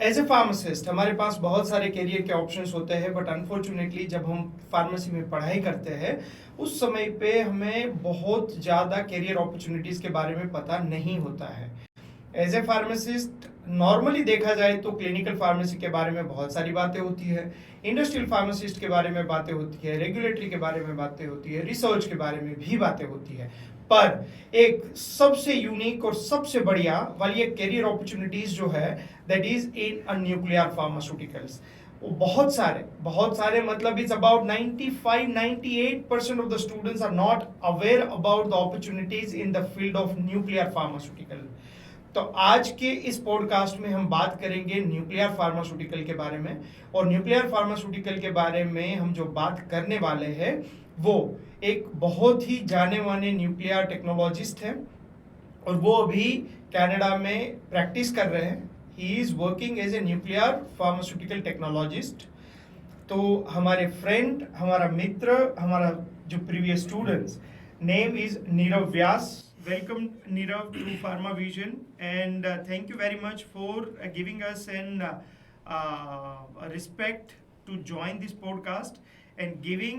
As a pharmacist हमारे पास बहुत सारे करियर के ऑप्शंस होते हैं, बट अनफॉर्चुनेटली जब हम फार्मेसी में पढ़ाई करते हैं उस समय पे हमें बहुत ज़्यादा करियर अपॉर्चुनिटीज़ के बारे में पता नहीं होता है। एज ए फार्मासिस्ट नॉर्मली देखा जाए तो क्लिनिकल फार्मेसी के बारे में बहुत सारी बातें होती है, इंडस्ट्रियल फार्मासिस्ट के बारे में बातें होती है, रेगुलेटरी के बारे में बातें होती है, रिसर्च के बारे में भी बातें होती है। पर एक सबसे यूनिक और सबसे बढ़िया वाली एक करियर अपॉर्चुनिटीज जो है that is in a nuclear pharmaceuticals. वो बहुत सारे मतलब it's about 95-98% of the students are not aware about the opportunities in the field of nuclear pharmaceutical. तो आज के इस पॉडकास्ट में हम बात करेंगे न्यूक्लियर फार्मास्यूटिकल के बारे में। और न्यूक्लियर फार्मास्यूटिकल के बारे में हम जो बात करने वाले हैं वो एक बहुत ही जाने माने न्यूक्लियर टेक्नोलॉजिस्ट हैं और वो अभी कनाडा में प्रैक्टिस कर रहे हैं। He is working as a nuclear pharmaceutical technologist. तो हमारे फ्रेंड, हमारा मित्र, हमारा जो previous students, name is Nirav Vyas. Welcome Nirav to Pharma Vision, and thank you very much for giving us an respect to join this podcast and giving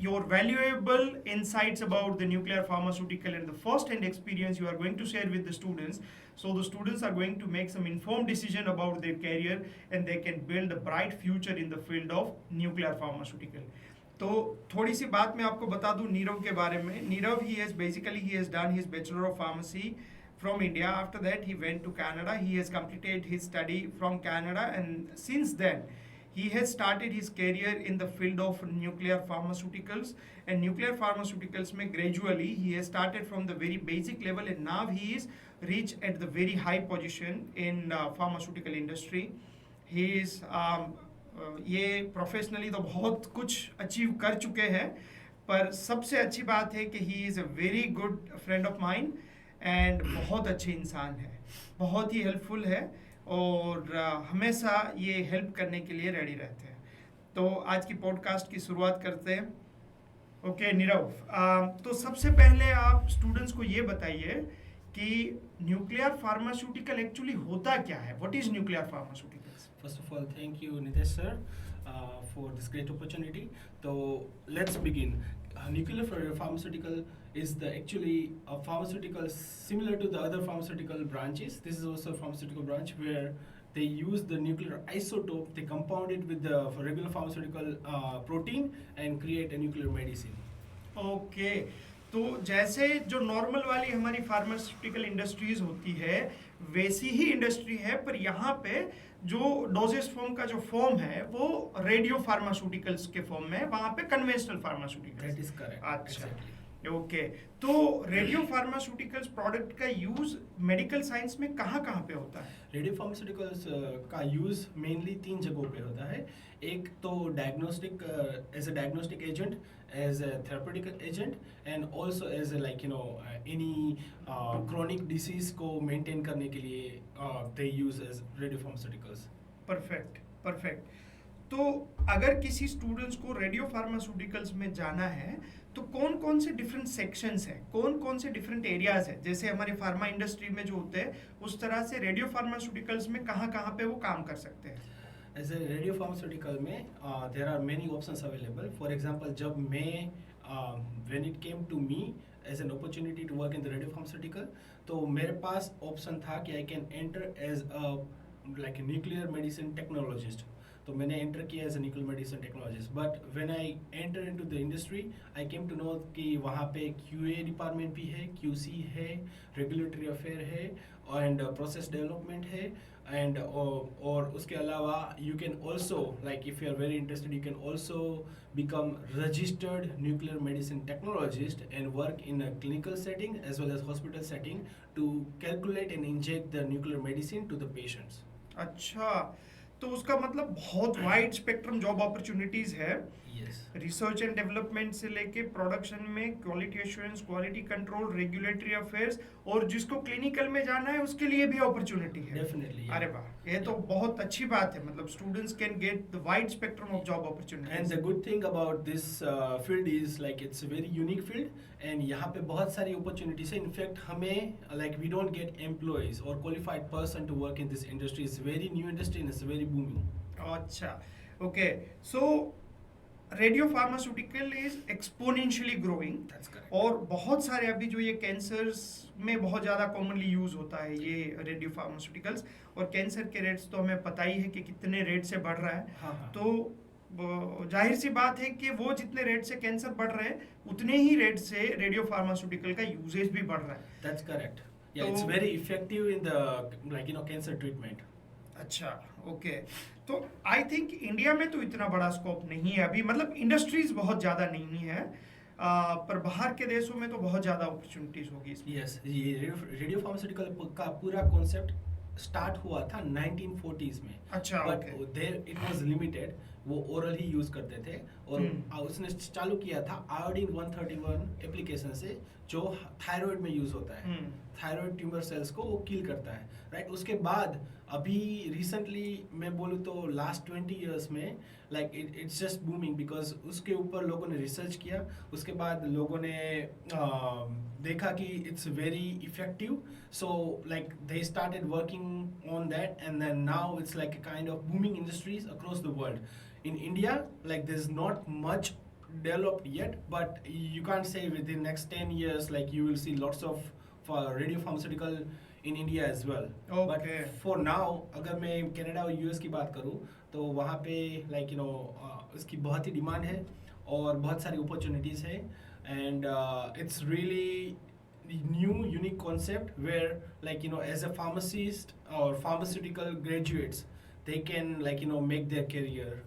your valuable insights about the nuclear pharmaceutical and the first-hand experience you are going to share with the students, so the students are going to make some informed decision about their career and they can build a bright future in the field of nuclear pharmaceutical. तो थोड़ी सी बात मैं आपको बता दूं नीरव के बारे में। Nirav he has done his bachelor of pharmacy from India. After that he went to Canada. He has completed his study from Canada, and since then he has started his career in the field of nuclear pharmaceuticals. And nuclear pharmaceuticals mein gradually he has started from the very basic level, and now he is reached at the very high position in pharmaceutical industry. He is ये professionally तो बहुत कुछ achieve कर चुके हैं, पर सबसे अच्छी बात है कि he is a very good friend of mine and बहुत अच्छे इंसान है, बहुत ही हेल्पफुल है और हमेशा ये हेल्प करने के लिए रेडी रहते हैं। तो आज की पॉडकास्ट की शुरुआत करते हैं। ओके नीरव, तो सबसे पहले आप स्टूडेंट्स को ये बताइए कि न्यूक्लियर फार्मास्यूटिकल एक्चुअली होता क्या है। What is nuclear pharmaceuticals? First of all, thank you, Nitesh sir, for this great opportunity. So let's begin. Nuclear pharmaceutical is the actually a pharmaceutical similar to the other pharmaceutical branches. This is also a pharmaceutical branch where they use the nuclear isotope. They compound it with the regular pharmaceutical protein and create a nuclear medicine. Okay, तो जैसे जो normal वाली हमारी pharmaceutical industries होती है वैसी ही industry है, पर यहाँ पे जो डोजेस फॉर्म का जो फॉर्म है वो रेडियो फार्मास्यूटिकल्स के फॉर्म में है, वहाँ पे conventional pharmaceuticals. That is correct. अच्छा, Exactly. ओके। तो रेडियो फार्मास्यूटिकल्स प्रोडक्ट का यूज मेडिकल साइंस में कहाँ कहाँ पे होता है? रेडियो फार्मास्यूटिकल्स का यूज़ मेनली 3 जगहों पे होता है। एक तो diagnostic, as a diagnostic agent, as a therapeutic agent, and also as a like any chronic disease को मेंटेन करने के लिए they use as radio pharmaceuticals. Perfect, perfect. तो अगर किसी स्टूडेंट्स को रेडियो फार्मास्यूटिकल्स में जाना है तो कौन कौन से डिफरेंट सेक्शंस हैं, कौन कौन से डिफरेंट एरियाज हैं? जैसे हमारे फार्मा इंडस्ट्री में जो होते हैं उस तरह से रेडियो फार्मास्यूटिकल्स में कहाँ कहाँ पे वो काम कर सकते हैं? एज ए रेडियो फार्मास्यूटिकल में there are many options available. For example, जब मैं when it came to me as an opportunity to work in the radio pharmaceutical, तो मेरे पास ऑप्शन था कि I can enter as a like nuclear medicine technologist. तो मैंने enter किया as a nuclear medicine technologist, but when I enter into the industry I came to know कि वहाँ पे क्यूए डिपार्टमेंट भी है, क्यूसी है, रेगुलेटरी अफेयर है एंड प्रोसेस डेवलपमेंट है, एंड और उसके अलावा you can also like if you are very interested you can also become registered nuclear medicine technologist and work in a clinical setting as well as hospital setting to calculate and inject the nuclear medicine to the patients. अच्छा, तो उसका मतलब बहुत wide spectrum job opportunities है। Yes. Research and development से लेके production में quality assurance, quality control, regulatory affairs, और जिसको क्लिनिकल में जाना है उसके लिए भी अपॉर्चुनिटी है। Definitely, yeah. अरे वाह, ये तो बहुत अच्छी बात है। मतलब students can get the wide spectrum of job And opportunities. the good thing about this field is like it's a very unique field and यहाँ पे बहुत सारी opportunities है. In fact हमें like we don't get employees or qualified person to work in this industry. It's a very new industry and it's very booming. अच्छा, okay, so radio pharmaceutical is exponentially growing. That's correct. और बहुत सारे अभी जो ये cancers में बहुत ज़्यादा कॉमनली यूज़ होता है ये रेडियो फार्मास्यूटिकल्स, और कैंसर के रेट्स तो हमें पता ही है कि कितने रेट से बढ़ रहा है। हाँ. तो जाहिर सी बात है कि वो जितने रेट से कैंसर बढ़ रहे हैं उतने ही रेट से रेडियो फार्मास्यूटिकल का यूजेज भी बढ़ रहा है। That's correct. Yeah, it's तो- very effective in the cancer treatment. अच्छा, ओके, तो आई थिंक इंडिया में तो इतना बड़ा स्कोप नहीं है अभी, मतलब इंडस्ट्रीज बहुत ज़्यादा नहीं है, पर बाहर के देशों में तो बहुत ज़्यादा अपॉर्चुनिटीज होगी इसमें। Yes, ये रेडियो फार्मास्यूटिकल का पूरा कॉन्सेप्ट स्टार्ट हुआ था 1940s में। अच्छा, but okay. There it was limited, वो ओरल ही यूज करते थे और उसने चालू किया था आयोडीन 131 एप्लीकेशन से, जो थायराइड में यूज होता है। थायराइड ट्यूमर सेल्स को वो किल करता है, राइट। उसके बाद अभी रिसेंटली मैं बोलूँ तो लास्ट 20 इयर्स में like it's just booming, because उसके ऊपर लोगों ने रिसर्च किया, उसके बाद लोगों ने देखा कि it's very effective, so like they started working on that and then now it's like a kind of booming industries across the world. In India, like there's not much developed yet, but you can't say within next 10 years like you will see lots of radio pharmaceutical in India as well. Okay. But for now, अगर मैं Canada और US की बात करूँ तो वहाँ पे like you know इसकी बहुत ही डिमांड है और बहुत सारी अपॉर्चुनिटीज़ है, and it's really new unique concept where like you know as a pharmacist or pharmaceutical graduates they can like you know make their career.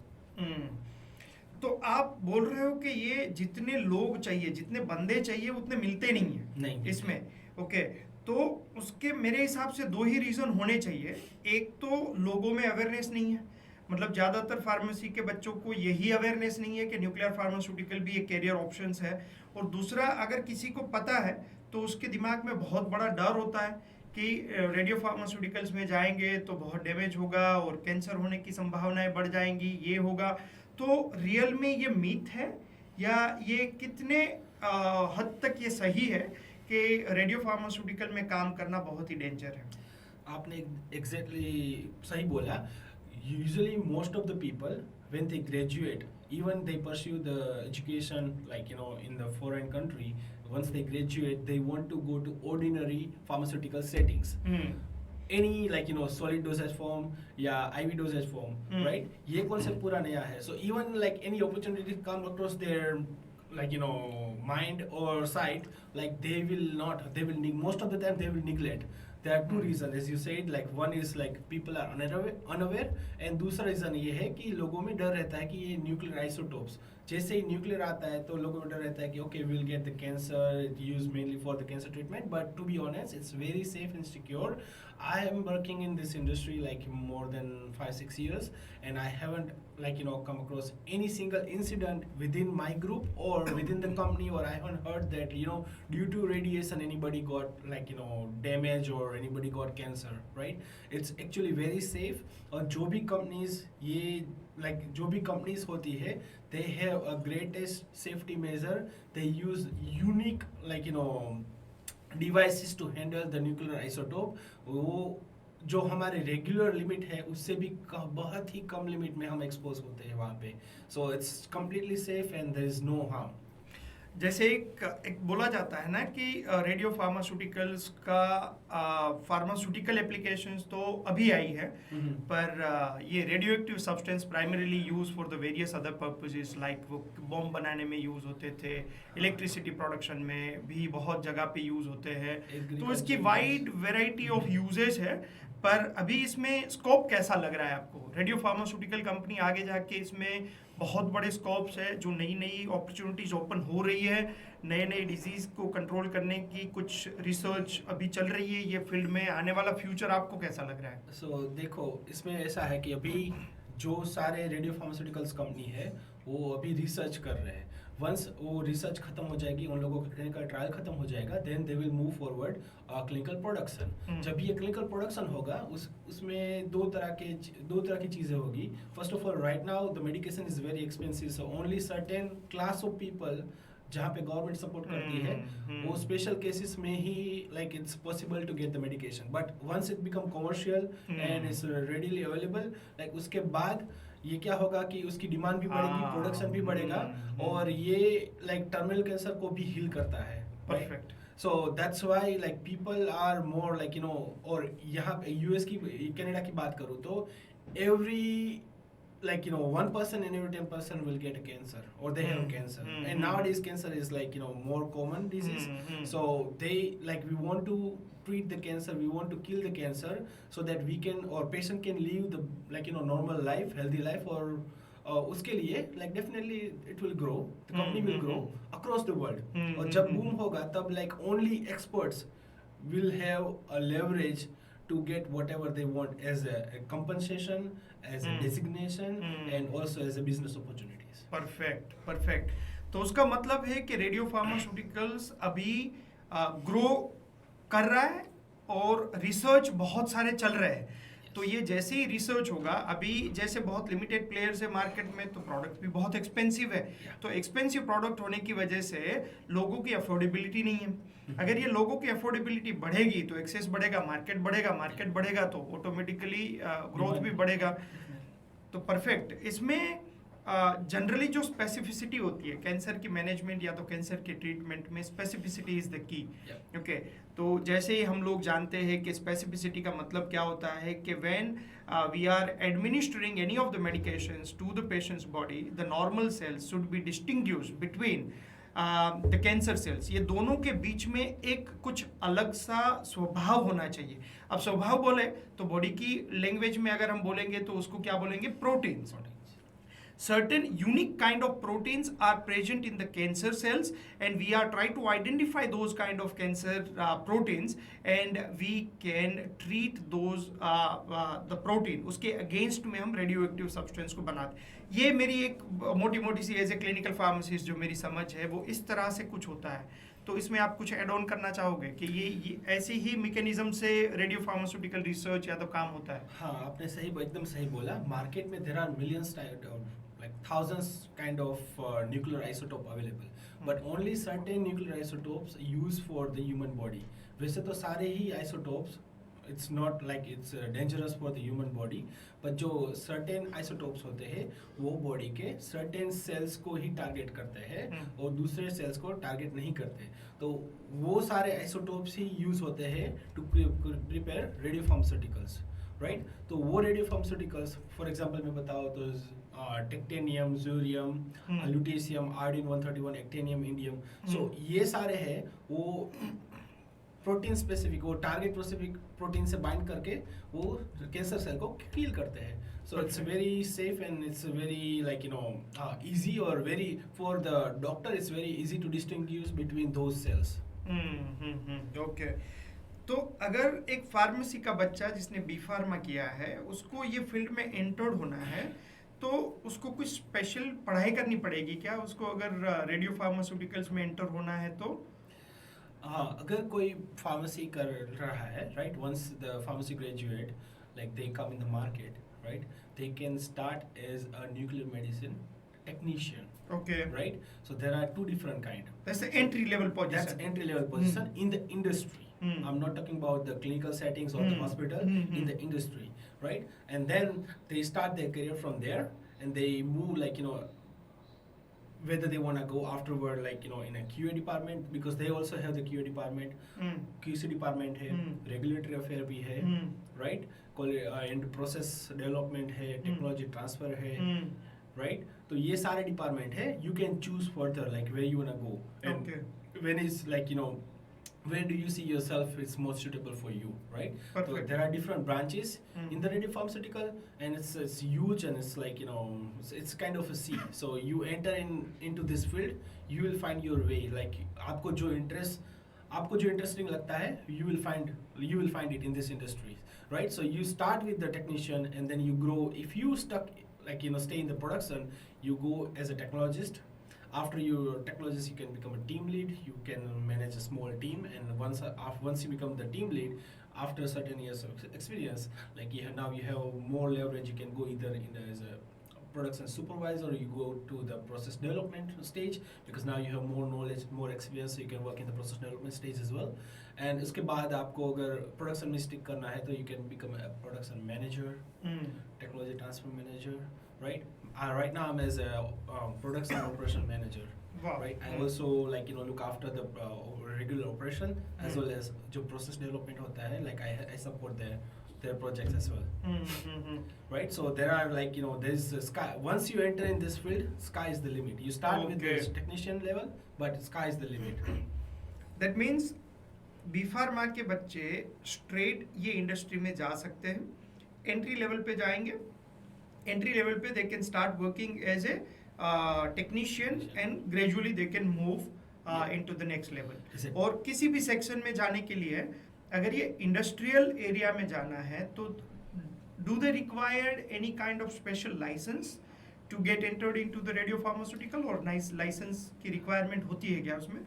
तो आप बोल रहे हो कि ये जितने लोग चाहिए, जितने बंदे चाहिए उतने मिलते नहीं है नहीं इसमें, ओके। तो उसके मेरे हिसाब से दो ही रीज़न होने चाहिए। एक तो लोगों में अवेयरनेस नहीं है, मतलब ज़्यादातर फार्मेसी के बच्चों को यही अवेयरनेस नहीं है कि न्यूक्लियर फार्मास्यूटिकल भी एक कैरियर ऑप्शंस है। और दूसरा, अगर किसी को पता है तो उसके दिमाग में बहुत बड़ा डर होता है कि रेडियो फार्मास्यूटिकल्स में जाएंगे तो बहुत डैमेज होगा और कैंसर होने की संभावनाएं बढ़ जाएंगी, ये होगा। तो रियल में ये मीथ है या ये कितने हद तक ये सही है कि रेडियो फार्मास्यूटिकल में काम करना बहुत ही डेंजर है? आपने एग्जैक्टली सही बोला. Usually most of the people when they graduate, even they pursue the education like you know in the foreign country, once they graduate they want to go to ordinary pharmaceutical settings. Any like you know solid dosage form या IV dosage form, right? ये concept पूरा नया है. So even like any opportunity come across their like you know mind or sight, like they will most of the time they will neglect. There are two reasons, as you said, like one is like people are unaware and दूसरा reason ये है कि लोगों में डर रहता है कि ये न्यूक्लियर आइसोटोप्स, जैसे ही न्यूक्लियर आता है तो लोगों में डर रहता है कि okay we will get the cancer, used mainly for the cancer treatment, but to be honest it's very safe and secure. I am working in this industry like more than 5-6 years and I haven't like you know come across any single incident within my group or within the company, or I haven't heard that you know due to radiation anybody got like you know damage or anybody got cancer, right? It's actually very safe. और जो भी companies ये like जो भी companies होती है they have a greatest safety measure. They use unique like you know devices to handle the nuclear isotope. वो जो हमारे रेगुलर लिमिट है उससे भी बहुत ही कम लिमिट में हम एक्सपोज होते हैं वहाँ पे. So it's completely safe and there is no harm. जैसे एक बोला जाता है ना कि रेडियो फार्मास्यूटिकल्स का फार्मास्यूटिकल एप्लीकेशंस तो अभी आई है, पर ये radio active substance primarily use for the various other purposes, like वो बॉम्ब बनाने में यूज होते थे, इलेक्ट्रिसिटी प्रोडक्शन में भी बहुत जगह पे यूज होते हैं. तो इसकी वाइड वेराइटी ऑफ यूजेज है. पर अभी इसमें स्कोप कैसा लग रहा है आपको? रेडियो फार्मास्यूटिकल कंपनी आगे जाके इसमें बहुत बड़े स्कोप्स है, जो नई नई अपॉर्चुनिटीज ओपन हो रही है, नए नए डिजीज को कंट्रोल करने की कुछ रिसर्च अभी चल रही है ये फील्ड में। आने वाला फ्यूचर आपको कैसा लग रहा है? देखो, इसमें ऐसा है कि अभी जो सारे रेडियो फार्मास्यूटिकल्स कंपनी है वो अभी रिसर्च कर रहे हैं। वंस वो रिसर्च खत्म हो जाएगी, उन लोगों का क्लिनिकल ट्रायल खत्म हो जाएगा, then they will move forward clinical production. जब ये क्लिनिकल प्रोडक्शन होगा उसमें दो तरह की चीज़ें होगी। First of all, right now the medication is very expensive, so only certain class of people जहाँ पे गवर्नमेंट सपोर्ट करती है वो स्पेशल केसेस में ही like it's possible to get the medication. But once it become commercial and it's readily available, like उसके बाद ये क्या होगा कि उसकी डिमांड भी बढ़ेगी, प्रोडक्शन भी बढ़ेगा, और ये लाइक टर्मिनल कैंसर को भी हील करता है। Perfect. So that's why like people are more like और यहाँ पे यूएस की, कनाडा की बात करूँ तो every like 1% in every 10% will get a cancer or they have cancer, and nowadays cancer is like more common disease. So they like we want to treat the cancer, we want to kill the cancer so that we can or patient can live the like normal life, healthy life, or उसके लिए like definitely it will grow, the company will grow across the world. और जब boom होगा तब like only experts will have a leverage to get whatever they want as a compensation, as a designation, and also as a business opportunities. Perfect. तो उसका मतलब है कि radio pharmaceuticals अभी ग्रो कर रहा है और रिसर्च बहुत सारे चल रहे हैं। तो ये जैसे ही रिसर्च होगा, अभी जैसे बहुत लिमिटेड प्लेयर्स है मार्केट में, तो प्रोडक्ट भी बहुत एक्सपेंसिव है। तो एक्सपेंसिव प्रोडक्ट होने की वजह से लोगों की अफोर्डेबिलिटी नहीं है। अगर ये लोगों की अफोर्डेबिलिटी बढ़ेगी तो एक्सेस बढ़ेगा, मार्केट बढ़ेगा तो ऑटोमेटिकली ग्रोथ भी बढ़ेगा। तो परफेक्ट। इसमें जनरली जो स्पेसिफिसिटी होती है कैंसर की मैनेजमेंट या तो कैंसर के ट्रीटमेंट में, specificity is the key. Okay, तो जैसे ही हम लोग जानते हैं कि स्पेसिफिसिटी का मतलब क्या होता है कि when we are administering any of the medications to the patients body, the normal cells should be distinguished between the cancer cells. ये दोनों के बीच में एक कुछ अलग सा स्वभाव होना चाहिए। अब स्वभाव बोले तो बॉडी की लैंग्वेज में अगर हम बोलेंगे तो उसको क्या बोलेंगे? Proteins. Certain unique kind of proteins are present in the cancer cells, and we are trying to identify those kind of cancer proteins, and we can treat those the protein, उसके against में हम radioactive substance को बनाते हैं। ये मेरी एक मोटी सी एज ए क्लिनिकल फार्मासिस्ट जो मेरी समझ है वो इस तरह से कुछ होता है। तो इसमें आप कुछ एड ऑन करना चाहोगे कि ये ऐसी ही मैकेनिज्म से रेडियो फार्मास्यूटिकल रिसर्च या तो काम होता है? हाँ, आपने एकदम सही बोला। मार्केट में there are millions like thousands kind of nuclear isotope available, but only certain nuclear isotopes used for the human body. वैसे तो सारे ही isotopes it's not like it's dangerous for the human body, but जो certain isotopes होते हैं वो body के certain cells को ही target करते हैं और दूसरे cells को target नहीं करते। तो वो सारे isotopes ही use होते हैं to prepare radiopharmaceuticals, right? तो वो radiopharmaceuticals, for example मैं बताऊँ तो टेक्टेनियम, ज़ूरियम, lutetium, iodine 131, actinium, indium, so ये सारे हैं वो प्रोटीन स्पेसिफिक, वो टारगेट स्पेसिफिक प्रोटीन से बाइंड करके वो कैंसर सेल को किल करते हैं। So it's very safe and it's very like easy, और very for the doctor it's very easy to distinguish between those cells. Okay, तो अगर एक फार्मेसी का बच्चा जिसने बी फार्मा किया है उसको ये फील्ड में एंटर्ड होना है तो उसको कुछ स्पेशल पढ़ाई करनी पड़ेगी क्या उसको, अगर रेडियो फार्मास्यूटिकल्स में एंटर होना है तो? हाँ, अगर कोई फार्मेसी कर रहा है, right, once the pharmacy graduate like they come in the market, right, they can start as a nuclear medicine technician. Okay. Right? So there are two different kind. That's the entry level position. That's entry level position in the industry. I'm not talking about the clinical settings or the hospital, in the industry, right? And then they start their career from there and they move like, whether they want to go afterward like, in a QA department, because they also have the QA department, QC department hai, regulatory affair bhi hai, right? And process development hai, technology transfer hai, right? तो ये सारे department है, you can choose further like where you wanna go, and when is like where do you see yourself is more suitable for you, right? So Perfect. there are different branches in the Mm. radiopharmaceutical, and it's huge, and it's like, it's kind of a sea. So you enter into this field, you will find your way. Like आपको जो interesting लगता है, you will find it in this industry, right? So you start with the technician, and then you grow. If you stuck, like, stay in the production, you go as a technologist. After your technologist, you can become a team lead. You can manage a small team, and once you become the team lead, after certain years of experience, like now you have more leverage. You can go either as a production supervisor, or you go to the process development stage, because now you have more knowledge, more experience, so you can work in the process development stage as well. And उसके बाद आपको अगर production में stick करना है, तो you can become a production manager, Mm. technology transfer manager, right? Right now I'm as a production operation manager, Wow. right? I Mm. also, like, look after the regular operation, as Mm. well as जो process development होता है, like I support their projects as well, Mm, mm, mm. right? So there are, like, there's a sky. Once you enter in this field, sky is the limit. You start with Okay. this technician level, but sky is the limit. That means B pharma के बच्चे straight ये industry में जा सकते हैं, entry level पे जाएंगे, entry level पे they can start working as a technician and gradually they can move into the next Is लेवल. it- और किसी भी सेक्शन में जाने के लिए अगर ये इंडस्ट्रियल एरिया में जाना है तो do they required any kind of special licence to get entered into the radio pharmaceutical, और लाइसेंस की रिक्वायरमेंट होती है क्या उसमें?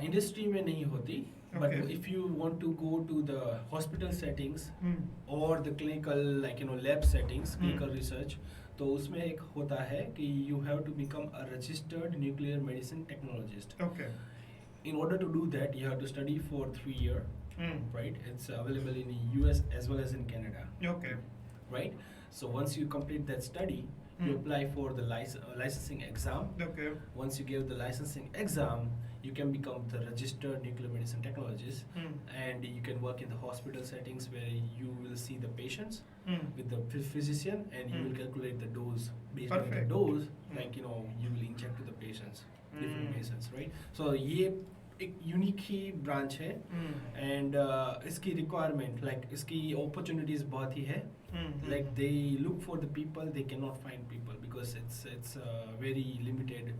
Industry में नहीं होती, but Okay. if you want to go to the hospital settings Hmm. or the clinical, like, lab settings, clinical Hmm. research, तो उसमें एक होता है कि you have to become a registered nuclear medicine technologist. Okay. In order to do that, you have to study for 3 years, Hmm. right? It's available in the US as well as in Canada, Okay. right? So once you complete that study, you Hmm. apply for the licensing exam. Okay. Once you give the licensing exam, you can become the registered nuclear medicine technologist, Hmm. and you can work in the hospital settings where you will see the patients Hmm. with the physician, and you will Hmm. calculate the dose based on the Perfect. dose, Hmm. like, you will inject to the patients, different Hmm. patients, right? So ये एक unique ही branch है, Hmm. And इसकी requirement, like इसकी opportunities बहुत ही है. Hmm. Like, they look for the people, they cannot find people because it's very limited.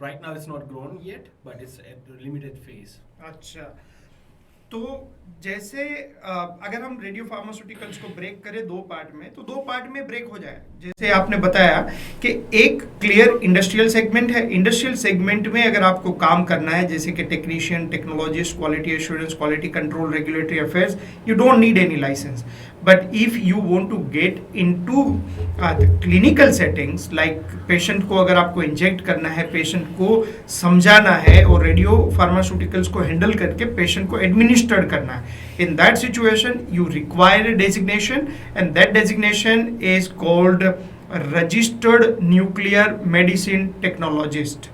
Right now it's not grown yet, but it's at a limited phase. अच्छा, तो जैसे अगर हम radio pharmaceuticals को break करें दो पार्ट में, तो दो पार्ट में ब्रेक हो जाए. जैसे आपने बताया कि एक क्लियर इंडस्ट्रियल सेगमेंट है. इंडस्ट्रियल सेगमेंट में अगर आपको काम करना है, जैसे कि technician, technologist, quality assurance, quality control, regulatory affairs, you don't need any licence. But if you want to get into clinical settings, like patient को अगर आपको इंजेक्ट करना है, पेशेंट को समझाना है और रेडियो फार्मास्यूटिकल्स को हैंडल करके पेशेंट को एडमिनिस्ट्रेट करना है, in that situation you require a designation, and that designation is called a registered nuclear medicine technologist.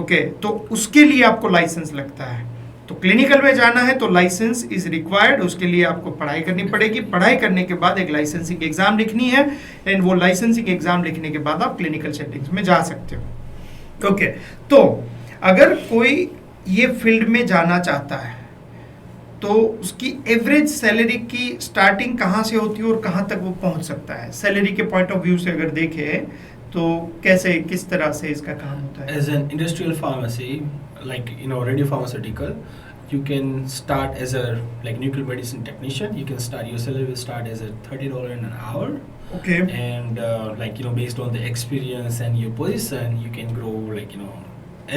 Okay, तो उसके लिए आपको लाइसेंस लगता है. तो क्लिनिकल में जाना है तो लाइसेंस इज रिक्वायर्ड. उसके लिए आपको पढ़ाई करनी पड़ेगी. पढ़ाई करने के बाद एक लाइसेंसिंग एग्जाम लिखनी है, एंड वो लाइसेंसिंग एग्जाम लिखने के बाद आप क्लिनिकल सेटिंग्स में जा सकते हो. ओके, तो अगर कोई ये फील्ड में जाना चाहता है तो उसकी एवरेज सैलरी की स्टार्टिंग कहाँ से होती है और कहाँ तक वो पहुँच सकता है? सैलरी के पॉइंट ऑफ व्यू से अगर देखें तो कैसे, किस तरह से इसका काम होता है? As an industrial pharmacy, like, radiopharmaceutical, you can start as a, like, nuclear medicine technician. You can start, your salary will start as a $30 an hour, okay. and like, based on the experience and your position, you can grow, like,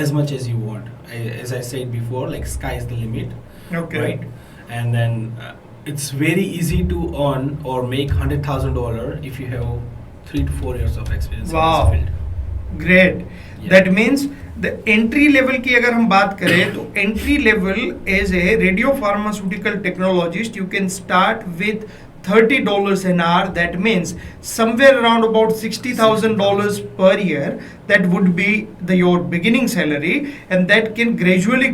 as much as you want. As I said before, like, sky is the limit. Okay. Right? And then it's very easy to earn or make $100,000 if you have 3 to 4 years of experience Wow. in this field. Great. Yeah. That means the entry level की अगर हम बात करें तो entry level as a radio pharmaceutical technologist you can start with $30 an hour. That means somewhere around about $60,000 per year. That would be your beginning salary, and that can gradually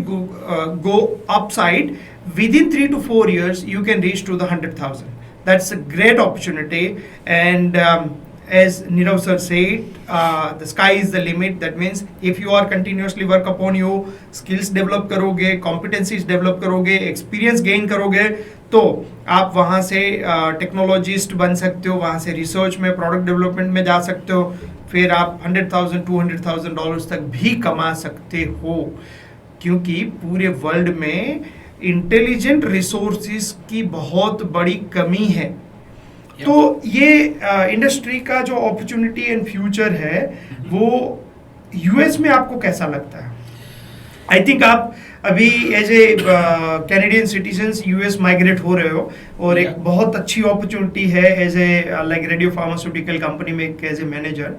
go upside. Within 3 to 4 years, you can reach to the 100,000. That's a great opportunity, and as Nirav sir said, the sky is the limit. That means if you are continuously work upon you, skills develop करोगे, competencies develop करोगे, experience gain करोगे, तो आप वहाँ से technologist बन सकते हो, वहाँ से रिसर्च में, प्रोडक्ट डेवलपमेंट में जा सकते हो, फिर आप $100,000 $200,000 तक भी कमा सकते हो, क्योंकि पूरे वर्ल्ड में इंटेलिजेंट रिसोर्सेज की बहुत बड़ी कमी है। तो ये इंडस्ट्री का जो अपॉर्चुनिटी एंड फ्यूचर है वो यूएस में आपको कैसा लगता है? आई थिंक आप अभी as a Canadian citizens US migrate हो रहे हो और एक बहुत अच्छी अपॉर्चुनिटी है as a like radio pharmaceutical company में एज ए मैनेजर,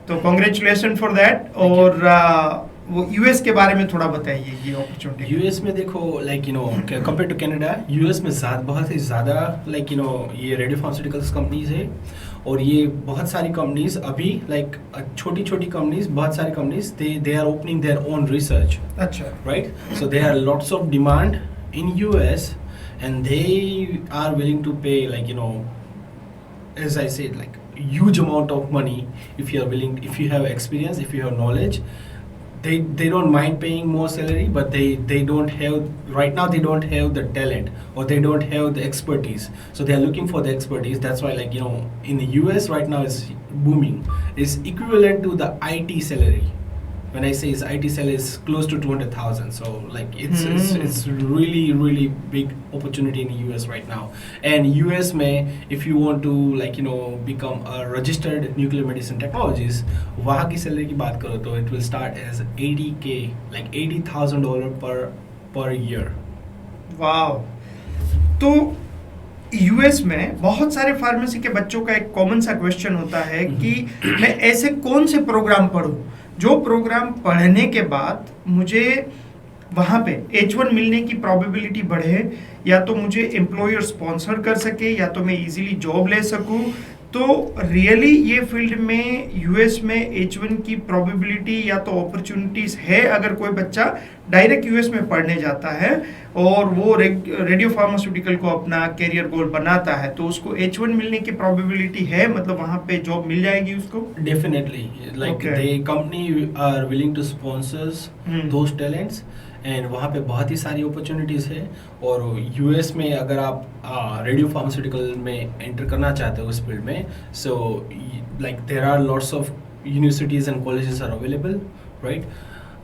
तो कॉन्ग्रेचुलेशन फॉर दैट। और वो यूएस के बारे में थोड़ा बताइए ये अपॉर्चुनिटी। यूएस में देखो like compare to Canada, US में बहुत ही ज़्यादा लाइक ये रेडियो फार्मास्यूटिकल्स कंपनीज है, और ये बहुत सारी कंपनीज अभी लाइक छोटी छोटी कंपनीज, बहुत सारी companies they are opening their own research. अच्छा, right, so they are lots of demand in US and they are willing to pay like as I said, like huge amount of money if you are willing, if you have experience, if you have knowledge. They don't mind paying more salary, but they don't have right now, they don't have the talent or they don't have the expertise, so they are looking for the expertise. That's why like in the US right now is booming. It's equivalent to the IT salary. When I say it's IT salary is close to 200,000, so like it's really big opportunity in the US right now. And US में if you want to like become a registered nuclear medicine technologist, वहाँ की salary की बात करो तो it will start as 80K, like $80,000 per year. वाव। तो US में बहुत सारे फार्मेसी के बच्चों का एक कॉमन सा क्वेश्चन होता है कि मैं ऐसे कौन से प्रोग्राम पढूं जो प्रोग्राम पढ़ने के बाद मुझे वहाँ पे H1 मिलने की प्रोबेबिलिटी बढ़े, या तो मुझे एम्प्लॉयर स्पॉन्सर कर सके, या तो मैं इजीली जॉब ले सकूँ। तो रियली ये फील्ड में यूएस में H1 की प्रोबेबिलिटी या तो अपॉर्चुनिटीज है अगर कोई बच्चा डायरेक्ट यूएस में पढ़ने जाता है और वो रेडियो फार्मास्यूटिकल को अपना करियर गोल बनाता है, तो उसको H1 मिलने की प्रोबेबिलिटी है, मतलब वहाँ पे जॉब मिल जाएगी उसको? Definitely, like the company are willing to sponsors those talents, and वहाँ पे बहुत ही सारी अपॉर्चुनिटीज़ है। और यूएस में अगर आप रेडियो फार्मास्यूटिकल में एंटर करना चाहते हो उस फील्ड में, so like there are lots of universities and colleges are available, right.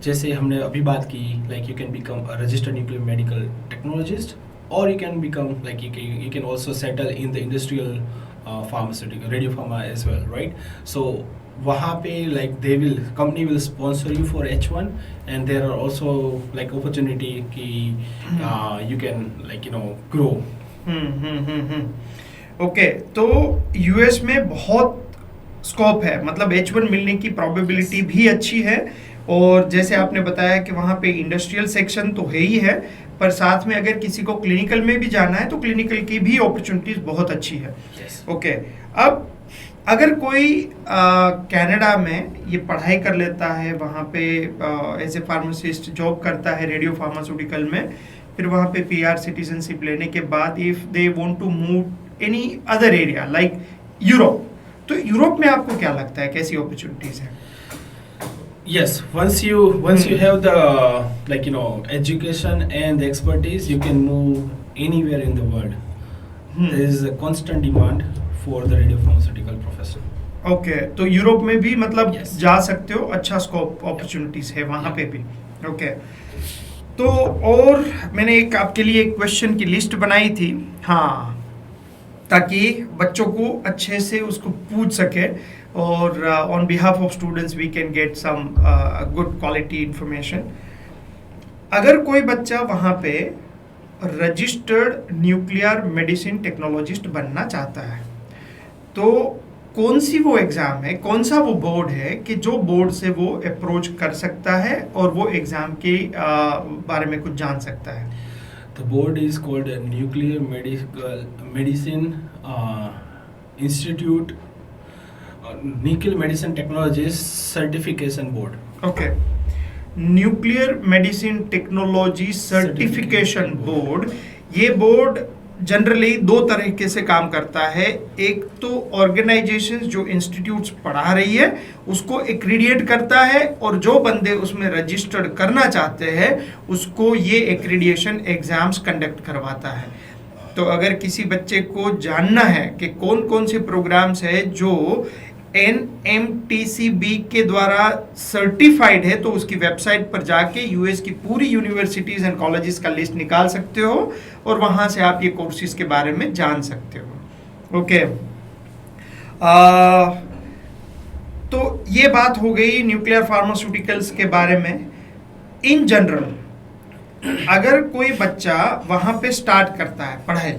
जैसे हमने अभी बात की, like you can become a registered nuclear medical technologist, और you can become like you can also settle in the industrial pharmaceutical radio pharma as well, right? So वहाँ पे like company will sponsor you for H1, and there are also like opportunity कि you can like grow. Okay, तो US में बहुत scope है, मतलब H1 मिलने की प्रोबेबिलिटी भी अच्छी है, और जैसे आपने बताया कि वहाँ पे इंडस्ट्रियल सेक्शन तो है ही है, पर साथ में अगर किसी को क्लिनिकल में भी जाना है तो क्लिनिकल की भी अपॉर्चुनिटीज बहुत अच्छी है। ओके, अब अगर कोई कनाडा में ये पढ़ाई कर लेता है, वहाँ पे एज ए फार्मासिस्ट जॉब करता है रेडियो फार्मास्यूटिकल में, फिर वहाँ पे पीआर सिटीजनशिप लेने के बाद if they want to move any other area like Europe, तो यूरोप में आपको क्या लगता है कैसी अपॉर्चुनिटीज है? Yes, once you have the like education and the expertise, you can move anywhere in the world. There is a constant demand for the radiopharmaceutical profession. Okay, तो Europe में भी मतलब जा सकते हो, अच्छा स्कोप अपॉर्चुनिटीज है वहाँ पे भी। ओके, तो और मैंने एक आपके लिए एक क्वेश्चन की लिस्ट बनाई थी, हाँ, ताकि बच्चों को अच्छे से उसको पूछ सके, और on behalf of students we can get some good quality information. अगर कोई बच्चा वहाँ पे रजिस्टर्ड न्यूक्लियर मेडिसिन टेक्नोलॉजिस्ट बनना चाहता है, तो कौन सी वो एग्ज़ाम है, कौन सा वो बोर्ड है कि जो बोर्ड से वो अप्रोच कर सकता है और वो एग्ज़ाम के बारे में कुछ जान सकता है? The board is called Nuclear Medicine Institute Nuclear Medicine Technologies Certification Board. Okay. Nuclear medicine technology certification board, ये बोर्ड जनरली दो तरीके से काम करता है। एक तो ऑर्गेनाइजेशंस जो इंस्टीट्यूट्स पढ़ा रही है उसको एक्रीडिएट करता है, और जो बंदे उसमें रजिस्टर्ड करना चाहते हैं उसको ये एक्रीडिएशन एग्जाम्स कंडक्ट करवाता है। तो अगर किसी बच्चे को जानना है कि कौन कौन से प्रोग्राम्स है जो NMTCB के द्वारा सर्टिफाइड है, तो उसकी वेबसाइट पर जाके यूएस की पूरी यूनिवर्सिटीज एंड कॉलेजेस का लिस्ट निकाल सकते हो और वहां से आप ये कोर्सेज के बारे में जान सकते हो। ओके, तो ये बात हो गई न्यूक्लियर फार्मास्यूटिकल्स के बारे में। इन जनरल अगर कोई बच्चा वहां पे स्टार्ट करता है पढ़ाई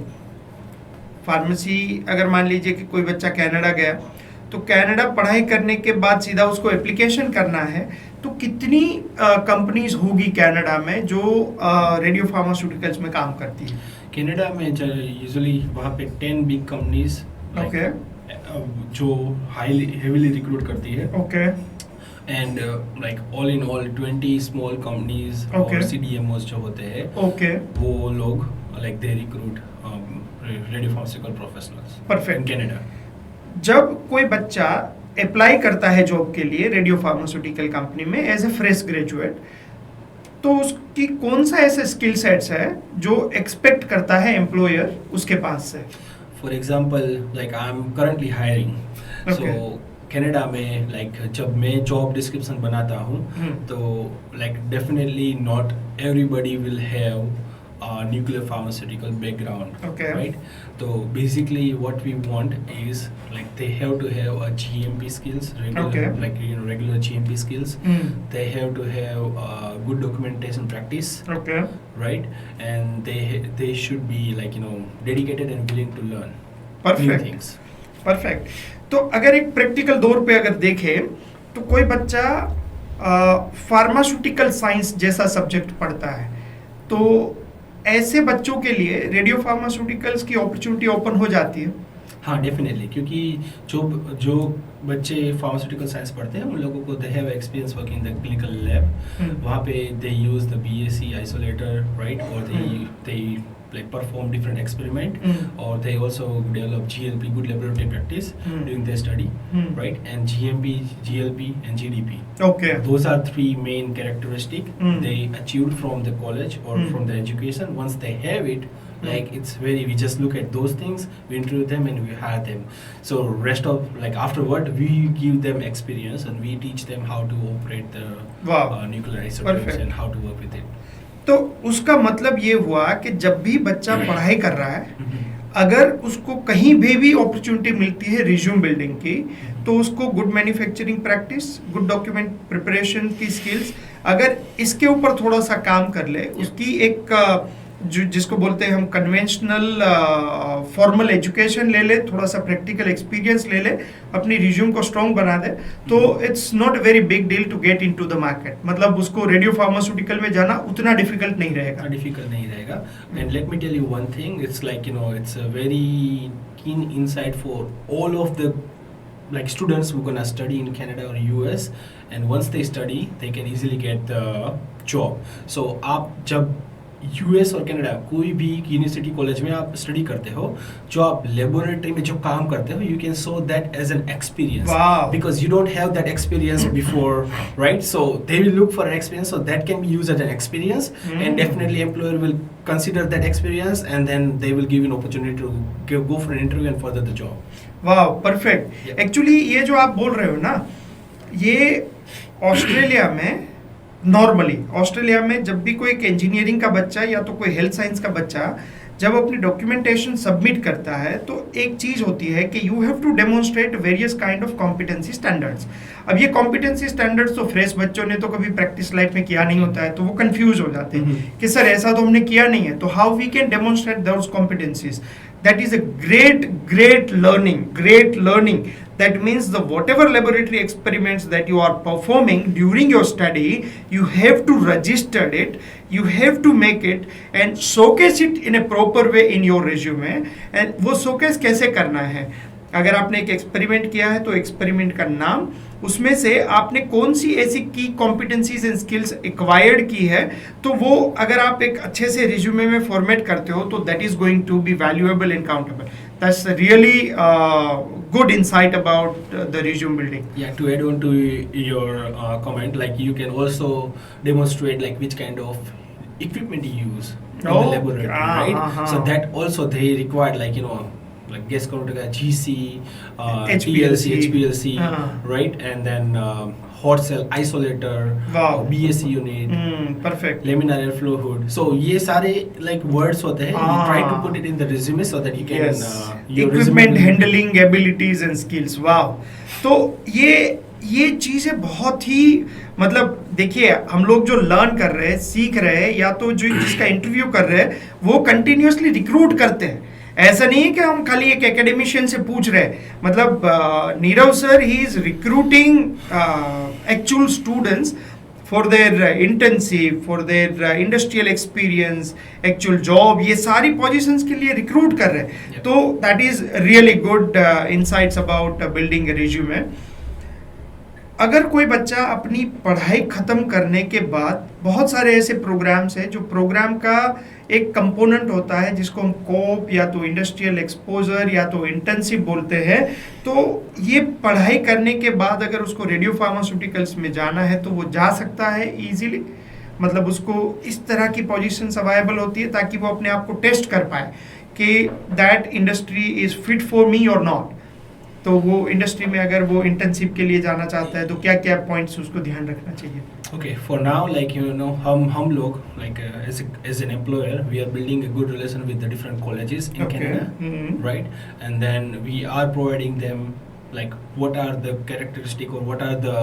फार्मेसी, अगर मान लीजिए कि कोई बच्चा कनाडा गया, तो कनाडा पढ़ाई करने के बाद सीधा उसको एप्लीकेशन करना है, तो कितनी कंपनीज होगी कनाडा में जो रेडियो फार्मास्यूटिकल्स में काम करती है? कनाडा में यूजुअली वहाँ पे 10 बिग कंपनीज ओके जो हाईली हेवीली रिक्रूट करती है, okay and like all in all 20 small companies और CDMOs जो होते हैं, ओके, वो लोग like they recruit radio pharmaceutical professionals perfect. In Canada. जब कोई बच्चा अप्लाई करता है जॉब के लिए रेडियो फार्मास्यूटिकल कंपनी में एज ए फ्रेश ग्रेजुएट, तो उसकी कौन सा ऐसे स्किल सेट्स है जो एक्सपेक्ट करता है एम्प्लॉयर उसके पास से? For example like I am currently hiring, so Canada में लाइक जब मैं जॉब डिस्क्रिप्शन बनाता हूँ तो like definitely not everybody will have nuclear pharmaceutical background, okay, right? So basically what we want is like they have to have a GMP skills, regular, okay, like regular GMP skills. They have to have good documentation practice, okay, right? And they should be like dedicated and willing to learn new things. Perfect. तो अगर एक practical दौर पे अगर देखें तो कोई बच्चा फार्मास्यूटिकल साइंस जैसा सब्जेक्ट पढ़ता है, तो ऐसे बच्चों के लिए रेडियो फार्मास्यूटिकल्स की अपॉर्चुनिटी ओपन हो जाती है? हाँ डेफिनेटली, क्योंकि जो बच्चे फार्मास्यूटिकल साइंस पढ़ते हैं उन लोगों को they have experience working in the clinical lab. वहाँ पे they use the BSc isolator, right, और they like perform different experiment, or they also develop GLP, good laboratory practice, during their study, right? And GMP, GLP and GDP, okay, those are 3 main characteristic they achieved from the college or from the education. Once they have it, like it's very, we just look at those things, we interview them and we hire them. So rest of like afterward we give them experience and we teach them how to operate the nuclear isotopes and how to work with it. तो उसका मतलब ये हुआ कि जब भी बच्चा पढ़ाई कर रहा है, अगर उसको कहीं भी अपॉर्चुनिटी मिलती है रिज्यूम बिल्डिंग की, तो उसको good manufacturing practice, good document preparation की स्किल्स, अगर इसके ऊपर थोड़ा सा काम कर ले, उसकी एक जिसको बोलते हैं हम कन्वेंशनल फॉर्मल एजुकेशन ले ले, थोड़ा सा प्रैक्टिकल एक्सपीरियंस ले ले, अपनी रिज्यूम को स्ट्रॉन्ग बना दे, तो it's not a very big deal to get into the market. मतलब उसको रेडियो फार्मास्यूटिकल में जाना उतना डिफिकल्ट नहीं रहेगा। And let me tell you one thing, it's like it's a very keen insight for all of the like students who gonna study in Canada or US, and once they study they can easily get the job. So आप जब US और Canada कोई भी university college में आप study करते हो, जो आप लेबोरेटरी में जो काम करते हो, you can show that as an experience. Wow. Because you don't have that experience before, right? So they will look for an experience, so that can be used as an experience, and definitely employer will consider that experience, and then they will give you an opportunity to go for an interview and further the job. वाह, perfect. Actually ये जो आप बोल रहे हो ना, ये Australia में नॉर्मली, ऑस्ट्रेलिया में जब भी कोई एक इंजीनियरिंग का बच्चा या तो कोई हेल्थ साइंस का बच्चा जब अपनी डॉक्यूमेंटेशन सबमिट करता है, तो एक चीज होती है कि you have to demonstrate various kind of competency standards. अब ये कॉम्पिटेंसी स्टैंडर्ड्स तो फ्रेश बच्चों ने तो कभी प्रैक्टिस लाइफ में किया नहीं होता है, तो वो कंफ्यूज हो जाते हैं कि सर ऐसा तो हमने किया नहीं है, तो how we can demonstrate those competencies. That is a great learning. That means the whatever laboratory experiments that you are performing during your study, you have to register it, you have to make it and showcase it in a proper way in your resume. And वो showcase कैसे करना है? अगर आपने एक experiment किया है तो एक्सपेरिमेंट का नाम, उसमें से आपने कौन सी ऐसी की कॉम्पिटेंसीज एंड स्किल्स एक्वायर्ड की है, तो वो अगर आप एक अच्छे से रिज्यूमे में फॉर्मेट करते हो तो that is going to be valuable and countable. That's really good insight about the resume building. Yeah, to add on to your comment, like you can also demonstrate like which kind of equipment you use in the laboratory, right? So that also they require like like gas chromatograph, GC, TLC, HPLC, right? And then hot cell isolator, BSc unit, perfect, laminar airflow hood. So ये सारे like words होते हैं. You try to put it in the resume so that you can yes. Your equipment resume handling abilities and skills. wow. तो ये चीजें बहुत ही, मतलब देखिए हम लोग जो लर्न कर रहे हैं, सीख रहे हैं, या तो जो जिसका इंटरव्यू कर रहे हैं वो कंटिन्यूअसली रिक्रूट करते हैं. ऐसा नहीं है कि हम खाली एक एकेडमिशियन से पूछ रहे हैं. मतलब Nirav sir he is recruiting actual students for their internship, for their industrial experience, actual job, ये सारी पोजीशंस के लिए रिक्रूट कर रहे हैं. तो that is really good insights about building A resume. अगर कोई बच्चा अपनी पढ़ाई ख़त्म करने के बाद, बहुत सारे ऐसे प्रोग्राम्स हैं जो प्रोग्राम का एक कंपोनेंट होता है जिसको हम कोप या तो इंडस्ट्रियल एक्सपोजर या तो इंटर्नशिप बोलते हैं. तो ये पढ़ाई करने के बाद अगर उसको रेडियो फार्मास्यूटिकल्स में जाना है तो वो जा सकता है इजीली. मतलब उसको इस तरह की पोजीशंस अवेलेबल होती है ताकि वो अपने आप को टेस्ट कर पाए कि that industry is fit for me और नॉट. तो वो इंडस्ट्री में अगर वो इंटर्नशिप के लिए जाना चाहता है तो क्या क्या पॉइंट्स उसको ध्यान रखना चाहिए? Okay, for now, like हम लोग like as an employer, we are building a good relation with the different colleges in Canada, right? And then we are providing them like what are the characteristic or what are the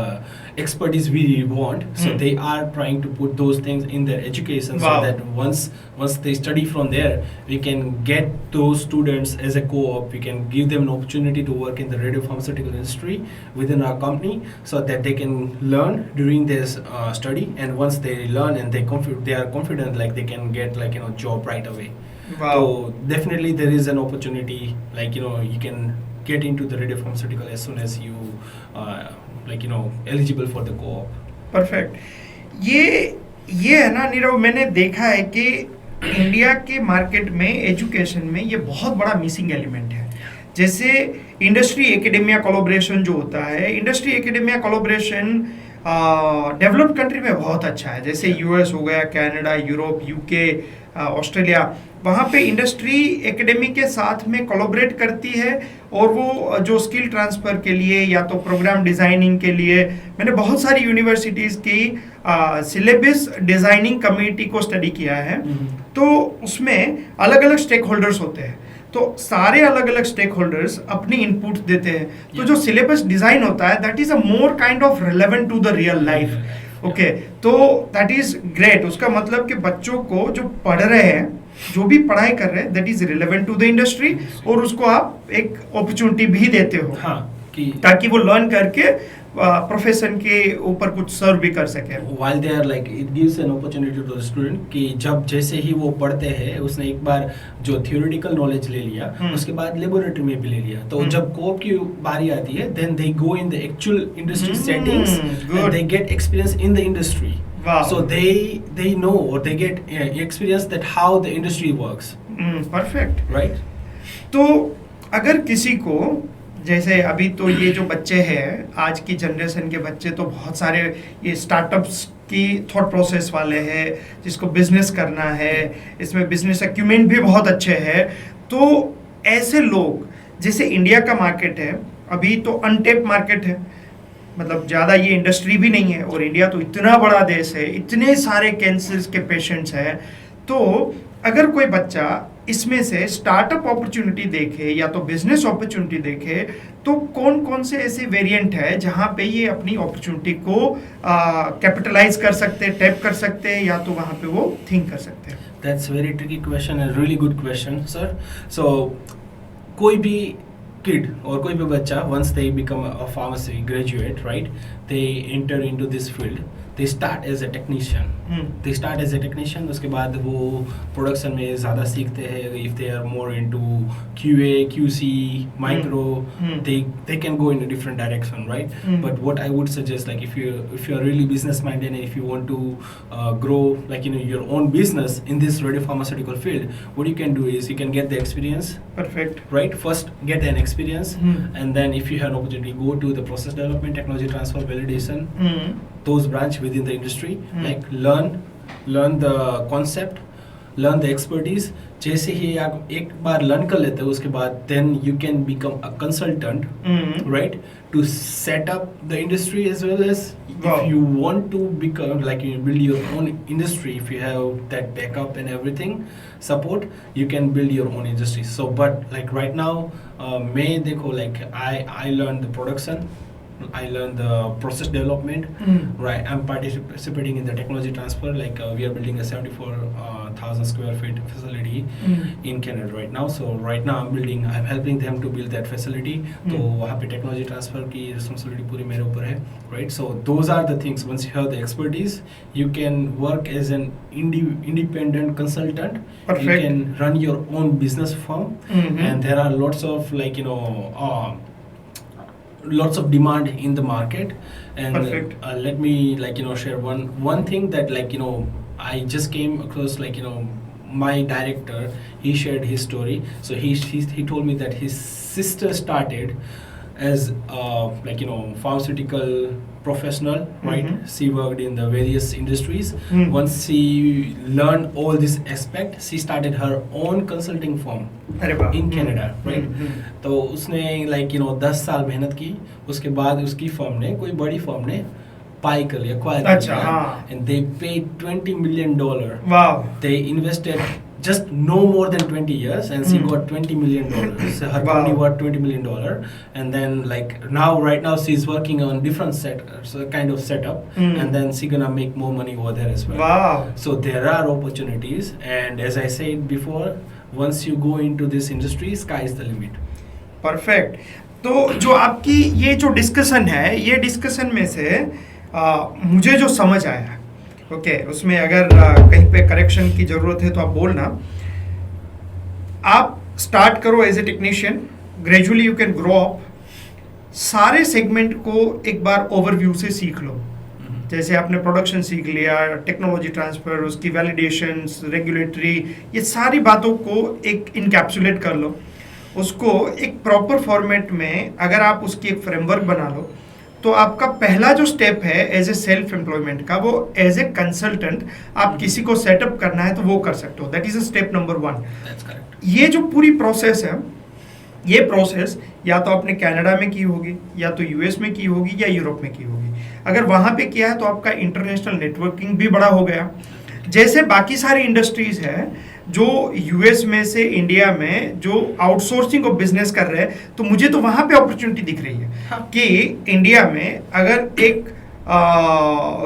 expertise we want. So they are trying to put those things in their education so that once they study from there, we can get those students as a co-op. We can give them an opportunity to work in the radiopharmaceutical industry within our company so that they can learn during this study. And once they learn and they are confident, like they can get like job right away. So definitely there is an opportunity, like you can get into the radiopharmaceutical as soon as you eligible for the co-op. Perfect. ये है ना नीरव, मैंने देखा है कि India के market में education में ये बहुत बड़ा मिसिंग एलिमेंट है. जैसे इंडस्ट्री एकेडेमिया कोलैबोरेशन जो होता है, industry academia collaboration developed country में बहुत अच्छा है. जैसे यूएस हो गया, कनाडा, यूरोप, यूके, ऑस्ट्रेलिया, वहाँ पे इंडस्ट्री एकेडमी के साथ में कोलैबोरेट करती है और वो जो स्किल ट्रांसफ़र के लिए या तो प्रोग्राम डिज़ाइनिंग के लिए, मैंने बहुत सारी यूनिवर्सिटीज़ की सिलेबस डिज़ाइनिंग कमेटी को स्टडी किया है. तो उसमें अलग अलग स्टेक होल्डर्स होते हैं. तो सारे अलग अलग स्टेक होल्डर्स अपनी इनपुट देते हैं. तो जो सिलेबस डिज़ाइन होता है that is a more kind of relevant to the real life. Okay, तो दैट इज़ ग्रेट. उसका मतलब कि बच्चों को जो पढ़ रहे हैं, जो भी पढ़ाई कर रहे हैं, that is relevant to the industry, और उसको आप एक अपॉर्चुनिटी भी देते हो ताकि वो लर्न करके प्रोफेशन के ऊपर कुछ सर्व भी कर सके. While they are like it gives an opportunity to the student कि जब जैसे ही वो पढ़ते हैं, उसने एक बार जो theoretical knowledge ले लिया, उसके बाद लेबोरेटरी में भी ले लिया. तो जब कोप की बारी आती है, then they go in the actual industry settings and they get experience in the industry. Wow. So they know or they get experience that how the industry works. Perfect. Right. तो अगर किसी को, जैसे अभी तो ये जो बच्चे हैं, आज की जनरेशन के बच्चे तो बहुत सारे ये स्टार्टअप्स की थॉट प्रोसेस वाले हैं, जिसको बिजनेस करना है, इसमें बिजनेस एक्यूमेंट भी बहुत अच्छे हैं. तो ऐसे लोग, जैसे इंडिया का मार्केट है अभी तो अनटेप मार्केट है, मतलब ज़्यादा ये इंडस्ट्री भी नहीं है, और इंडिया तो इतना बड़ा देश है, इतने सारे कैंसर्स के पेशेंट्स हैं. तो अगर कोई बच्चा इसमें से स्टार्टअप अपॉर्चुनिटी देखे या तो बिजनेस अपॉर्चुनिटी देखे, तो कौन कौन से ऐसे वेरिएंट है जहाँ पे ये अपनी अपॉर्चुनिटी को कैपिटलाइज कर सकते हैं, टैप कर सकते हैं, या तो वहाँ पे वो थिंक कर सकते हैं? That's very tricky question and really good question, sir. So कोई भी kid or कोई भी बच्चा, once they become a pharmacy graduate, right, they enter into this field, they start as a technician. They start as a technician, उसके बाद वो production में ज़्यादा सीखते हैं. If they are more into QA, QC, micro, they can go in a different direction, right? But what I would suggest, like if you are really business minded and if you want to grow like your own business in this radiopharmaceutical field, what you can do is you can get the experience. Perfect. Right, first get an experience, and then if you have an opportunity, go to the process development, technology transfer, validation, those branch within the industry, like learn the concept, learn the expertise. जैसे ही आप एक बार learn कर लेते हो उसके बाद then you can become a consultant, right, to set up the industry as well as if you want to become like you build your own industry, if you have that backup and everything support, you can build your own industry. So but like right now मैं देखो like I learned the production, I learned the process development, right? I'm participating in the technology transfer. Like we are building a 74,000 square feet facility in Canada right now. So right now I'm helping them to build that facility. तो वहाँ पे technology transfer की responsibility पूरी मेरे ऊपर है, right? So those are the things. Once you have the expertise, you can work as an independent consultant. Perfect. You can run your own business firm, and there are lots of like lots of demand in the market. And let me like share one thing that like I just came across, like my director, he shared his story. So he told me that his sister started as like pharmaceutical professional, right? She worked in the various industries. Once she learned all this aspect, she started her own consulting firm in Canada, right? तो उसने like 10 साल मेहनत की, उसके बाद उसकी firm ने, कोई बड़ी फर्म ने buy कर लिया, acquire कर लिया, and they paid $20 million. Wow. They invested just no more than 20 years, and she got $20 million. So her company worth $20 million, and then like right now she's working on different kind of setup, and then she's gonna make more money over there as well. Wow. So there are opportunities, and as I said before, once you go into this industry, sky is the limit. Perfect. तो जो आपकी ये जो discussion है, ये discussion में से मुझे जो समझ आया, ओके, उसमें अगर कहीं पे करेक्शन की ज़रूरत है तो आप बोलना. आप स्टार्ट करो as a technician, gradually you can grow up, सारे सेगमेंट को एक बार ओवरव्यू से सीख लो. जैसे आपने प्रोडक्शन सीख लिया, टेक्नोलॉजी ट्रांसफ़र, उसकी वैलिडेशंस, रेगुलेटरी, ये सारी बातों को एक इनकैप्सुलेट कर लो. उसको एक प्रॉपर फॉर्मेट में अगर आप उसकी एक फ्रेमवर्क बना लो, तो आपका पहला जो स्टेप है एज ए सेल्फ एम्प्लॉयमेंट का, वो एज ए कंसल्टेंट आप किसी को सेटअप करना है तो वो कर सकते हो. That is a step number 1. ये जो पूरी प्रोसेस है, ये प्रोसेस या तो आपने कनाडा में की होगी, या तो यूएस में की होगी, या यूरोप में की होगी. अगर वहाँ पे किया है तो आपका इंटरनेशनल नेटवर्किंग भी बड़ा हो गया. जैसे बाकी सारी इंडस्ट्रीज है जो यूएस में से इंडिया में जो आउटसोर्सिंग ऑफ बिजनेस कर रहे हैं, तो मुझे तो वहाँ पे अपॉर्चुनिटी दिख रही है कि इंडिया में अगर एक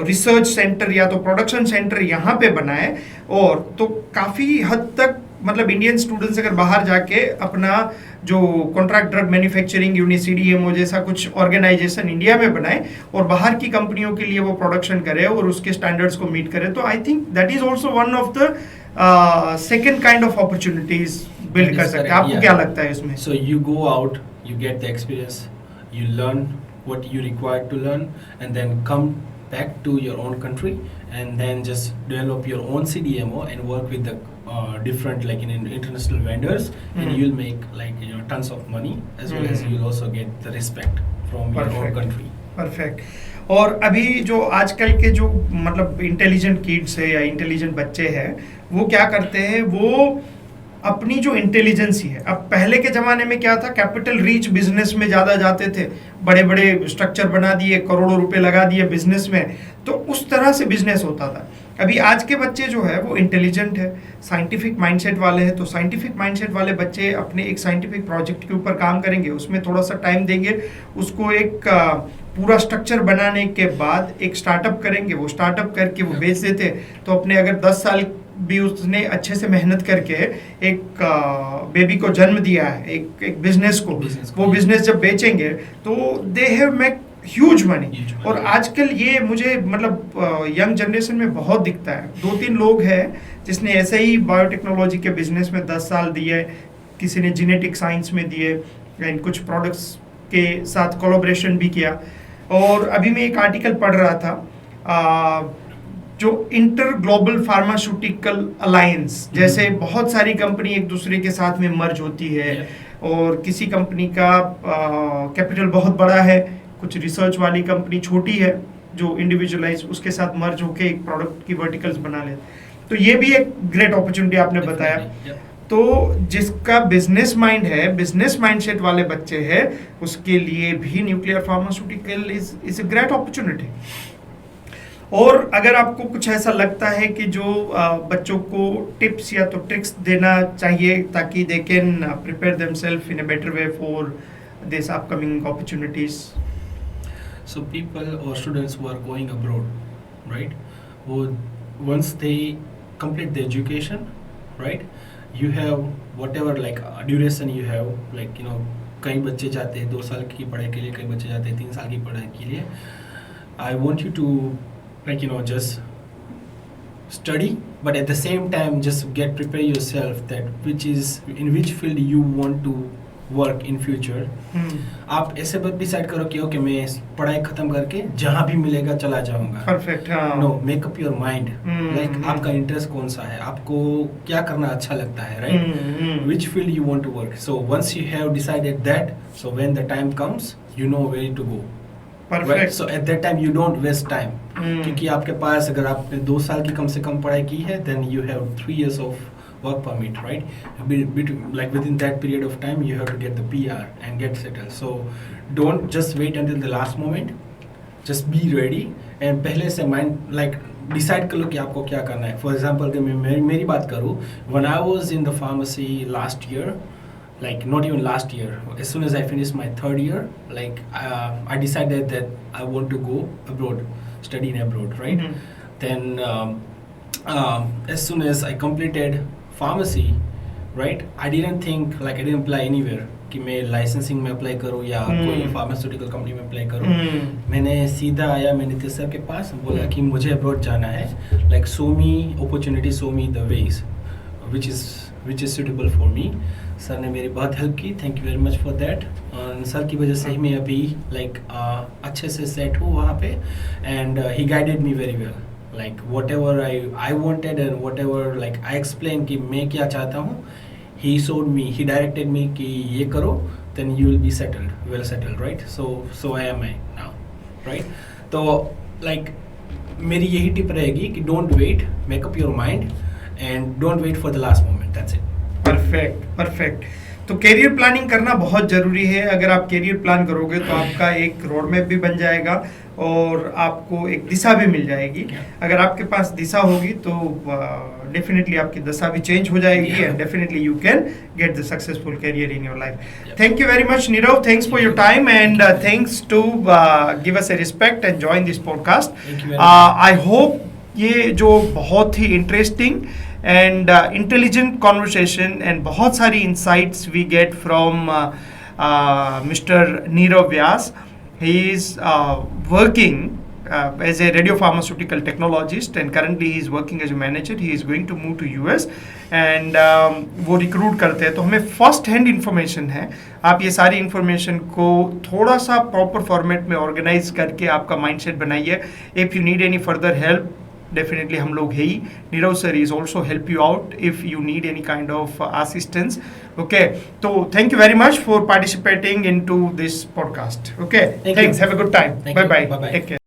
रिसर्च सेंटर या तो प्रोडक्शन सेंटर यहाँ पे बनाए, और तो काफ़ी हद तक मतलब इंडियन स्टूडेंट्स अगर बाहर जाके अपना जो contract drug manufacturing unit CDMO जैसा कुछ ऑर्गेनाइजेशन इंडिया में बनाए और बाहर की कंपनियों के लिए वो प्रोडक्शन करे और उसके स्टैंडर्ड्स को मीट करे, तो I think that is also one of the second kind of opportunities build कर सकते हैं. आपको क्या लगता है इसमें? So you go out, you get the experience, you learn what you require to learn, and then come back to your own country, and then just develop your own CDMO and work with the different like international vendors, and you'll make like tons of money, as well as you'll also get the respect from your own country. Perfect. और अभी जो आजकल के जो मतलब intelligent kids है या intelligent बच्चे हैं, वो क्या करते हैं, वो अपनी जो इंटेलिजेंस ही है. अब पहले के ज़माने में क्या था, कैपिटल रीच बिजनेस में ज़्यादा जाते थे, बड़े बड़े स्ट्रक्चर बना दिए, करोड़ों रुपए लगा दिए बिजनेस में, तो उस तरह से बिजनेस होता था. अभी आज के बच्चे जो है वो इंटेलिजेंट है, साइंटिफिक माइंडसेट वाले हैं, तो साइंटिफिक माइंडसेट वाले बच्चे अपने एक साइंटिफिक प्रोजेक्ट के ऊपर काम करेंगे, उसमें थोड़ा सा टाइम देंगे, उसको एक पूरा स्ट्रक्चर बनाने के बाद एक स्टार्टअप करेंगे, वो स्टार्टअप करके वो बेच देते. तो अपने अगर 10 साल भी उसने अच्छे से मेहनत करके एक बेबी को जन्म दिया है, एक बिजनेस को, वो बिजनेस जब बेचेंगे तो they have make huge money. और आजकल ये मुझे मतलब यंग जनरेशन में बहुत दिखता है। 2-3 लोग हैं जिसने ऐसे ही बायोटेक्नोलॉजी के बिजनेस में 10 साल दिए, किसी ने जेनेटिक साइंस में दिए, एंड कुछ प्रोडक्ट्स के साथ कोलैबोरेशन भी किया। और अभी मैं एक आर्टिकल पढ़ रहा था जो इंटर ग्लोबल फार्मास्यूटिकल अलायंस, जैसे बहुत सारी कंपनी एक दूसरे के साथ में मर्ज होती है, और किसी कंपनी का कैपिटल बहुत बड़ा है, कुछ रिसर्च वाली कंपनी छोटी है जो इंडिविजुअलाइज उसके साथ मर्ज होके एक प्रोडक्ट की वर्टिकल्स बना ले। तो ये भी एक ग्रेट अपॉर्चुनिटी आपने बताया। तो जिसका बिजनेस माइंड है, बिजनेस माइंडसेट वाले बच्चे हैं, उसके लिए भी nuclear pharmaceutical is a great opportunity. और अगर आपको कुछ ऐसा लगता है कि जो बच्चों को टिप्स या तो ट्रिक्स देना चाहिए ताकि they can prepare themselves in a better way for this upcoming opportunities. So people or students who are going abroad, right? Once they complete the education, right? You have whatever like duration you have, like कई बच्चे जाते हैं 2 साल की पढ़ाई के लिए, कई बच्चे जाते हैं 3 साल की पढ़ाई के लिए। I want you to like just study, but at the same time just prepare yourself that in which field you want to work in future. आप ऐसे बस डिसाइड करो कि ओके मैं पढ़ाई खत्म करके जहाँ भी मिलेगा चला जाऊंगा। Perfect. No, make up your mind, like आपका इंटरेस्ट कौन सा है, आपको क्या करना अच्छा लगता है, right? Which field you want to work. So once you have decided that, so when the time comes you know where to go. Perfect. So at that time you don't waste time, क्योंकि आपके पास अगर आपने 2 साल की कम से कम पढ़ाई की है, then you have 3 years of work permit, right? Like within that period of time you have to get the PR and get settled. So don't just wait until the last moment, just be ready and पहले से mind like decide कर लो कि आपको क्या करना है। For example कि मैं मेरी बात करूँ, when I was in the pharmacy last year, like not even last year, as soon as I finished my 3rd year, like I decided that I want to go abroad, study in abroad, right? Then as soon as I completed pharmacy, right, I didn't think like I didn't apply anywhere कि मैं licensing में apply करूँ या कोई pharmaceutical company में apply करूँ। मैंने सीधा आया मैं नीतीश सर के पास, बोला कि मुझे अब्रॉड जाना है, like show me opportunity, show me the ways which is suitable for me. Sir ने मेरी बहुत हेल्प की, thank you very much for that. Sir की वजह से ही मैं अभी लाइक अच्छे से सेट हूँ वहाँ पे, and he guided me very well, like whatever I wanted and whatever like I explained कि मैं क्या चाहता हूँ, he showed me, he directed me कि ये करो, then you will be settled, well settled, right? So I am now, right? तो like मेरी यही टिप रहेगी कि don't wait, make up your mind and don't wait for the last moment, that's it. Perfect. तो career planning करना बहुत ज़रूरी है। अगर आप कैरियर प्लान करोगे तो आपका एक रोड मैप भी बन जाएगा और आपको एक दिशा भी मिल जाएगी। अगर आपके पास दिशा होगी तो डेफिनेटली आपकी दशा भी चेंज हो जाएगी, and definitely you can get the successful career in your life. Thank you very much Nirav, thanks for your time and thanks to give us a respect and join this podcast. I hope ये जो बहुत ही interesting and intelligent conversation and बहुत सारी insights we get from Mr. Neerav Vyas. He is working as a radiopharmaceutical technologist and currently he is working as a manager. He is going to move to US and वो recruit करते हैं, तो हमें first hand information है। आप ये सारी information को थोड़ा सा प्रॉपर फॉर्मेट में ऑर्गेनाइज करके आपका माइंडसेट बनाइए। If you need any further help, definitely हम लोग है ही। Nirav sir is also help you out if you need any kind of assistance. Okay, so thank you very much for participating into this podcast. Okay, thanks. Have a good time. Bye bye. Take care.